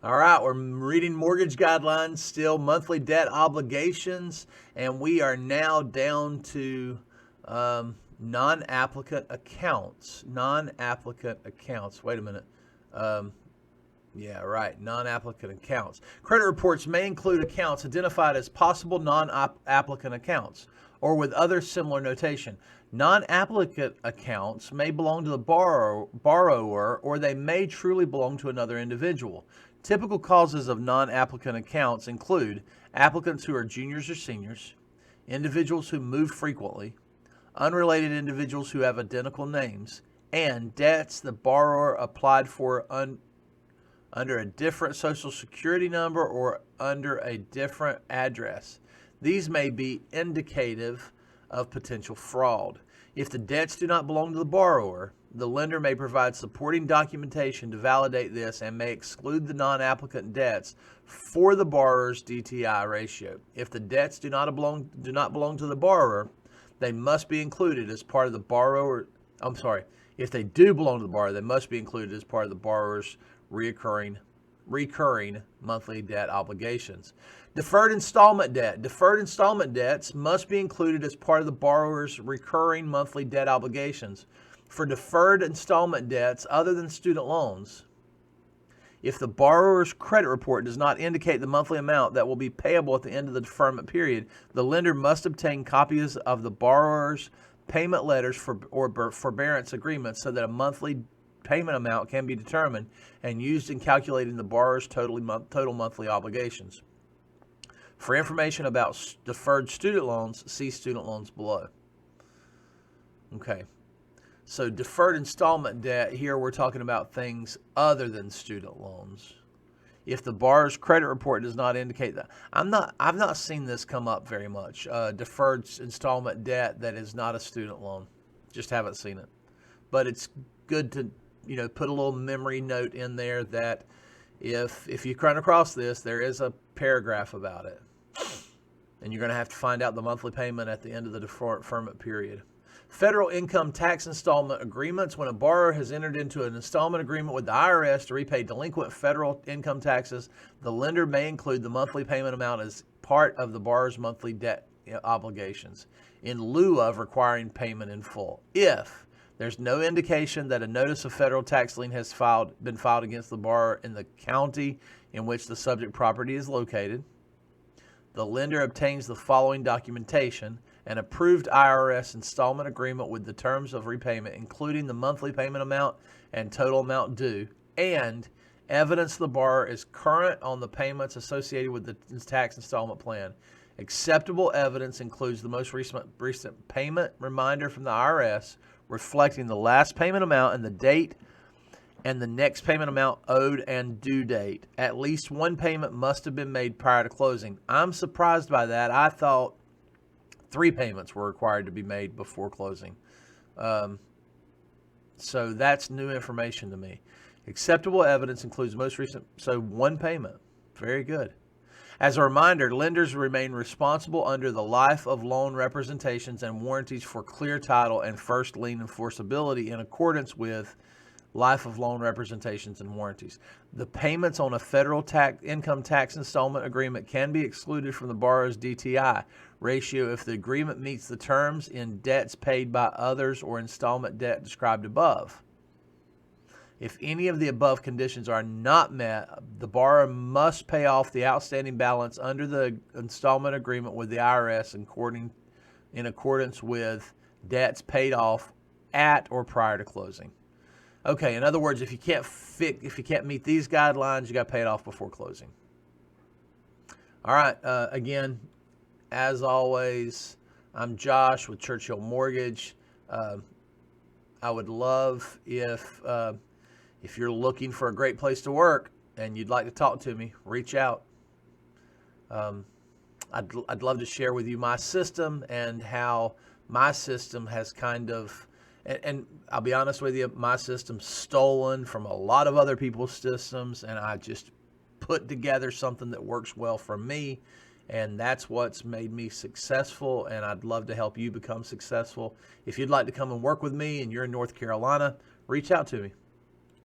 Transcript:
All right, we're reading mortgage guidelines, still monthly debt obligations, and we are now down to non-applicant accounts. Non-applicant accounts. Wait a minute. Yeah, right. Non-applicant accounts. Credit reports may include accounts identified as possible non-applicant accounts or with other similar notation. Non-applicant accounts may belong to the borrower or they may truly belong to another individual. Typical causes of non-applicant accounts include applicants who are juniors or seniors, individuals who move frequently, unrelated individuals who have identical names, and debts the borrower applied for under a different social security number or under a different address. These may be indicative of potential fraud. If the debts do not belong to the borrower, the lender may provide supporting documentation to validate this and may exclude the non-applicant debts for the borrower's DTI ratio. If the debts do not belong to the borrower, they must be included as part of the borrower. If they do belong to the borrower, they must be included as part of the borrower's recurring monthly debt obligations. Deferred installment debt. Deferred installment debts must be included as part of the borrower's recurring monthly debt obligations. For deferred installment debts other than student loans, if the borrower's credit report does not indicate the monthly amount that will be payable at the end of the deferment period, the lender must obtain copies of the borrower's payment letters or forbearance agreements so that a monthly payment amount can be determined and used in calculating the borrower's total monthly obligations. For information about deferred student loans, see student loans below. Okay, so deferred installment debt, here we're talking about things other than student loans. If the borrower's credit report does not indicate that. I've not seen this come up very much. Deferred installment debt that is not a student loan. Just haven't seen it. But it's good to put a little memory note in there that if you run across this, there is a paragraph about it. And you're going to have to find out the monthly payment at the end of the deferment period. Federal income tax installment agreements. When a borrower has entered into an installment agreement with the IRS to repay delinquent federal income taxes, the lender may include the monthly payment amount as part of the borrower's monthly debt obligations in lieu of requiring payment in full. If there's no indication that a notice of federal tax lien has been filed against the borrower in the county in which the subject property is located, the lender obtains the following documentation: an approved IRS installment agreement with the terms of repayment, including the monthly payment amount and total amount due, and evidence the borrower is current on the payments associated with the tax installment plan. Acceptable evidence includes the most recent payment reminder from the IRS reflecting the last payment amount and the date and the next payment amount owed and due date. At least one payment must have been made prior to closing. I'm surprised by that. I thought 3 payments were required to be made before closing. So that's new information to me. Acceptable evidence includes most recent, so 1 payment. Very good. As a reminder, lenders remain responsible under the life of loan representations and warranties for clear title and first lien enforceability in accordance with life of loan representations and warranties. The payments on a federal income tax installment agreement can be excluded from the borrower's DTI ratio if the agreement meets the terms in debts paid by others or installment debt described above. If any of the above conditions are not met, the borrower must pay off the outstanding balance under the installment agreement with the IRS in accordance with debts paid off at or prior to closing. Okay, in other words, if you can't meet these guidelines, you got to pay it off before closing. All right, again, as always, I'm Josh with Churchill Mortgage. I would love if you're looking for a great place to work and you'd like to talk to me, reach out. I'd love to share with you my system and how my system has kind of, and I'll be honest with you, my system's stolen from a lot of other people's systems, and I just put together something that works well for me, and that's what's made me successful, and I'd love to help you become successful. If you'd like to come and work with me and you're in North Carolina, reach out to me.